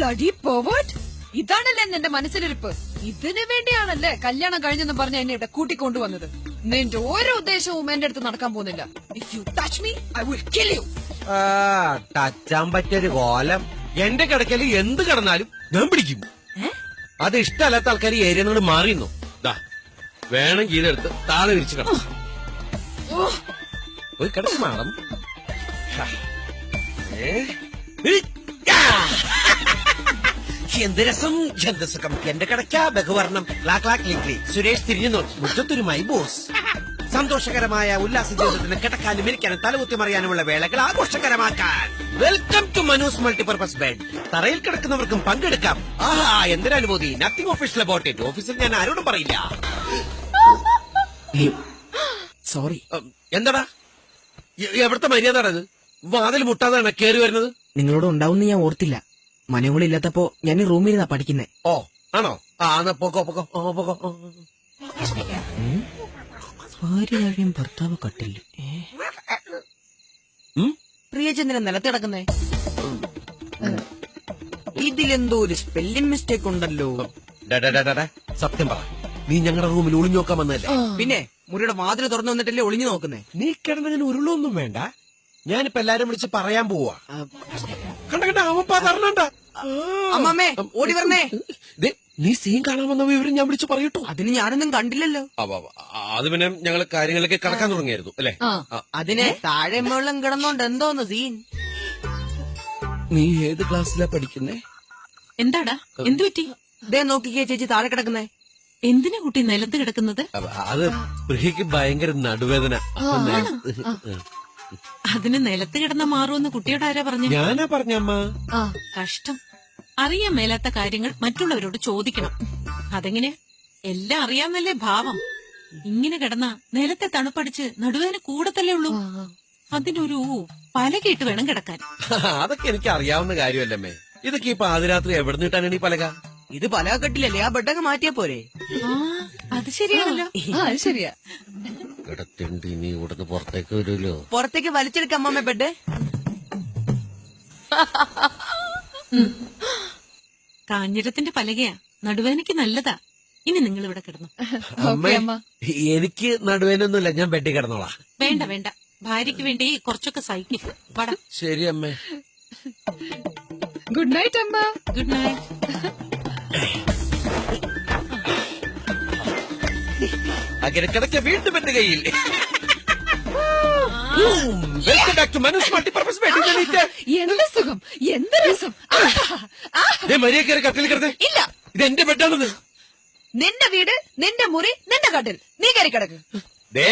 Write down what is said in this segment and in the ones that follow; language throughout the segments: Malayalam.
ബ്ലഡി പോവേർട്ട്. ഇതാണല്ലേ നിന്റെ മനസ്സിലിരിപ്പ്. ഇതിനു വേണ്ടിയാണല്ലേ കല്യാണം കഴിഞ്ഞെന്ന് പറഞ്ഞ എന്നെ ഇവിടെ കൂട്ടിക്കൊണ്ടുവന്നത്. നിന്റെ ഓരോ ഉദ്ദേശവും എന്റെ അടുത്ത് നടക്കാൻ പോകുന്നില്ല. If you touch me I will kill you. ടച്ചാൻ പറ്റിയൊരു കോലം. എന്റെ കിടക്കല് എന്ത് കിടന്നാലും ഞാൻ പിടിക്കും. അത് ഇഷ്ടമല്ലാത്ത ആൾക്കാർ ഏരിയ നിന്ന് മാറിയുന്നു. വേണമെങ്കിൽ ഇതെടുത്ത് താഴെ വിരിച്ചു കിടന്നു പോയി കിടക്കും മാഡം. എന്ത് രസം, എന്ത് സുഖം. എന്റെ കിടക്ക ബഹുവർണം. സുരേഷ് തിരിഞ്ഞു നോക്കി. മുറ്റത്തൊരു മൈ ബോസ്. സന്തോഷകരമായ ഉല്ലാസ ജീവിതത്തിന് കിടക്കാനും ഇരിക്കാനും തലകുത്തി മറിയാനുമുള്ള വേളകൾ ആഘോഷകരമാക്കാൻ welcome to Manu's multipurpose bed. തറയിൽ കിടക്കുന്നവർക്കും പങ്കെടുക്കാം. ആഹാ, എന്തൊരനുഭൂതി. Nothing official about it. ഓഫീസിൽ ഞാൻ ആരോടും പറയില്ല. സോറി. എന്താടാ എവിടത്തെ മര്യാദ ഇത്? വാതിൽ മുട്ടാതാണ് കേറി വരുന്നത്. നിങ്ങളോട് ഉണ്ടാവുന്ന ഞാൻ ഓർത്തില്ല. മനോളില്ലാത്തപ്പോ ഞാൻ ഈ റൂമിൽ നിന്നാ പഠിക്കുന്നേ. ഓ ആണോ? എന്നാ പോക്കോ പോക്കോ പോക്കോ. ഭാര്യ ഭർത്താവ് കട്ടില്ല. പ്രിയചന്ദ്രൻ നിലത്ത് കിടക്കുന്നേ. ഇതിലെന്തോ ഒരു സ്പെല്ലിംഗ് മിസ്റ്റേക്ക് ഉണ്ടല്ലോ. സത്യം പറ, നീ ഞങ്ങളുടെ റൂമിൽ ഒളിഞ്ഞു നോക്കാൻ വന്നതല്ലേ? പിന്നെ മുറിയുടെ വാതിൽ തുറന്നു വന്നിട്ടല്ലേ ഒളിഞ്ഞു നോക്കുന്നേ. നീ കിടന്നതിന് ഉരുളൊന്നും വേണ്ട. ഞാനിപ്പോ എല്ലാരും വിളിച്ച് പറയാൻ പോവാ. കണ്ട അവപ്പാ തരണണ്ട. അമ്മമ്മേ ഓടി വരണേ. നീ സീൻ കാണാൻ വന്ന വിവരം ഞാൻ വിളിച്ചു പറയട്ടോ. അതിന് ഞാനൊന്നും കണ്ടില്ലല്ലോ. അത് പിന്നെ ഞങ്ങള് കാര്യങ്ങളിലേക്ക് കടക്കാൻ തുടങ്ങിയായിരുന്നു അല്ലേ? അതിനെ താഴെ മുകളിലും കിടന്നോണ്ട് എന്തോന്ന് സീൻ. നീ ഏത് ക്ലാസ്സിലാ പഠിക്കുന്നേ? എന്താടാ, എന്തു പറ്റി? ദേ നോക്കിക്കേ ചേച്ചി, താഴെ കിടക്കുന്നേ. എന്തിനാ കുട്ടി നിലത്ത് കിടക്കുന്നത്? അത് പ്രിയക്ക് ഭയങ്കര നടുവേദന. അതിന് നിലത്ത് കിടന്ന മാറുമെന്ന് കുട്ടിയോട് ആരാ പറഞ്ഞു? ഞാനാ പറഞ്ഞമ്മ. കഷ്ടം. അറിയാൻ മേലാത്ത കാര്യങ്ങൾ മറ്റുള്ളവരോട് ചോദിക്കണം. അതെങ്ങനെ? എല്ലാം അറിയാന്നല്ലേ ഭാവം. ഇങ്ങനെ കിടന്ന നിലത്തെ തണുപ്പടിച്ച് നടുവേദന കൂടത്തല്ലേ ഉള്ളൂ. അതിനൊരു പലകയിട്ട് വേണം കിടക്കാൻ. അതൊക്കെ എനിക്ക് അറിയാവുന്ന കാര്യമല്ലമ്മേ. ഇതൊക്കെ ഈ പാതിരാത്രി എവിടെ നിട്ടാണ് ഈ പലക? ഇത് പലക കെട്ടില്ലല്ലേ, ആ ബെഡൊക്കെ മാറ്റിയാ പോരെ? അത് ശരിയാണല്ലോ. അത് ശരിയാ. കിടത്തിണ്ട് ഇനി ഇവിടുന്ന് പുറത്തേക്ക് വരുമല്ലോ. പുറത്തേക്ക് വലിച്ചെടുക്കാം അമ്മമ്മ ബെഡ്. കാഞ്ഞിരത്തിന്റെ പലകയാ, നടുവേദനയ്ക്ക് നല്ലതാ. ഇനി നിങ്ങൾ ഇവിടെ കിടന്നു. അമ്മ എനിക്ക് നടുവേനൊന്നുമില്ല, ഞാൻ ബെഡിൽ കിടന്നോളാം. വേണ്ട വേണ്ട, ഭാര്യയ്ക്ക് വേണ്ടി കുറച്ചൊക്കെ സഹിക്കും. വട. ശരി അമ്മേ. ഗുഡ് നൈറ്റ് അമ്മ. Good night. അങ്ങനെ കിടക്ക വീണ്ടും എന്റെ കയ്യിൽ. Welcome back to Manu's multipurpose bed. എന്ത് സുഖം, എന്ത് രസം. മരിയ കയറി കട്ടിൽ കിടന്നേ. ഇല്ല, ഇത് എന്റെ ബെഡാണെന്ന്. നിന്റെ വീട്, നിന്റെ മുറി, നിന്റെ കട്ടിൽ. നീ കയറി കിടക്ക്. ദേ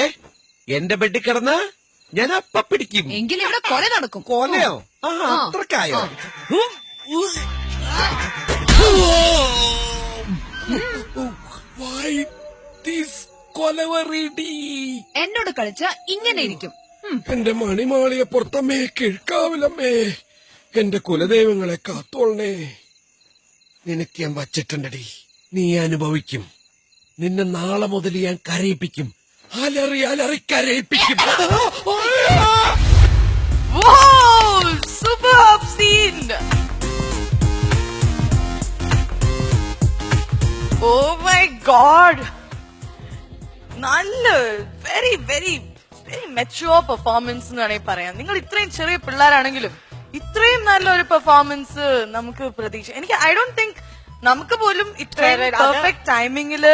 എന്റെ ബെഡിൽ കിടന്ന ഞാൻ അപ്പ പിടിക്കും. എങ്കിലും ഇവിടെ കൊല നടക്കും. കൊലയോ? അത്രക്കായോ? എന്നോട് കളിച്ച ഇങ്ങനെ ഇരിക്കും. എന്റെ മണിമാളിയെ പുറത്തമ്മേ കിഴക്കാവിലമ്മേ, എന്റെ കുലദൈവങ്ങളെ കാത്തോളണേ. നിനക്ക് ഞാൻ വച്ചിട്ടുണ്ടടി, നീ അനുഭവിക്കും. നിന്നെ നാളെ മുതൽ ഞാൻ കരയിപ്പിക്കും. അലറി അലറി കരയിപ്പിക്കും. Superb scene. Oh my god. നല്ല very very very mature performance എന്ന് വേണമെങ്കിൽ പറയാം. നിങ്ങൾ ഇത്രയും ചെറിയ പിള്ളേരാണെങ്കിലും ഇത്രയും നല്ലൊരു പെർഫോമൻസ് നമുക്ക് പ്രതീക്ഷ. എനിക്ക് ഐ ഡോണ്ട് തിങ്ക് നമുക്ക് പോലും ഇത്രയും പെർഫെക്റ്റ് ടൈമിങ്ങില്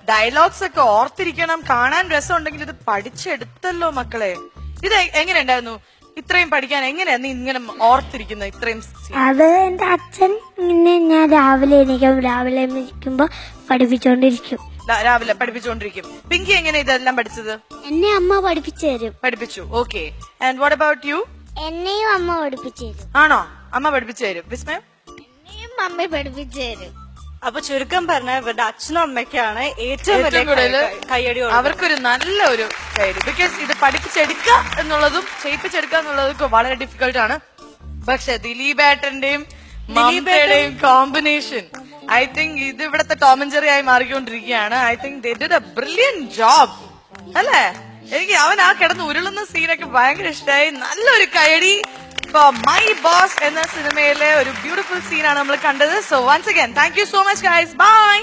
ഡയലോഗ്സ് ഒക്കെ ഓർത്തിരിക്കണം. കാണാൻ രസം ഉണ്ടെങ്കിൽ ഇത് പഠിച്ചെടുത്തല്ലോ മക്കളെ. ഇത് എങ്ങനെ ഉണ്ടായിരുന്നു? ഇത്രയും പഠിക്കാൻ എങ്ങനെയാ നീ ഇങ്ങനെ ഓർത്തിരിക്കുന്നത് ഇത്രയും? അത് എന്റെ അച്ഛൻ ഇങ്ങനെ ഞാൻ രാവിലെ എണീക്കുമ്പോ പഠിപ്പിച്ചോണ്ടിരിക്കും. രാവിലെ പഠിപ്പിച്ചോണ്ടിരിക്കും. പിങ്കി എങ്ങനെ ഇതെല്ലാം പഠിച്ചത്? എന്നെ അമ്മ പഠിപ്പിച്ചു തരും. പഠിപ്പിച്ചു. Okay. And what about you? എന്നെയും അമ്മ പഠിപ്പിച്ചു തരും. ആണോ? അമ്മ പഠിപ്പിച്ചു തരും. വിസ്മയ? എന്നെയും അമ്മ പഠിപ്പിച്ചു തരും. അപ്പൊ ചുരുക്കം പറഞ്ഞ ഇവരുടെ അച്ഛനും അമ്മയ്ക്കാണ് ഏറ്റവും കൂടുതൽ കയ്യടി. അവർക്കൊരു നല്ലൊരു കയ്യടി. ബിക്കോസ് ഇത് പഠിപ്പിച്ചെടുക്കുക എന്നുള്ളതും ചെയ്യിപ്പിച്ചെടുക്കുക എന്നുള്ളതൊക്കെ വളരെ ഡിഫിക്കൽട്ട് ആണ്. പക്ഷെ ദിലീപേട്ടന്റെയും മമതയുടെയും കോമ്പിനേഷൻ ഐ തിങ്ക് ഇത് ഇവിടത്തെ ടോം ആൻഡ് ജെറി ആയി മാറിക്കൊണ്ടിരിക്കുകയാണ്. I think they did A brilliant job അല്ലേ? എനിക്ക് അവൻ ആ കിടന്ന് ഉരുളുന്ന സീനൊക്കെ ഭയങ്കര ഇഷ്ടമായി. നല്ലൊരു കയ്യടി ഇപ്പൊ മൈ ബോസ് എന്ന സിനിമയിലെ ഒരു ബ്യൂട്ടിഫുൾ സീനാണ് നമ്മൾ കണ്ടത്. So once again thank you so much guys. By.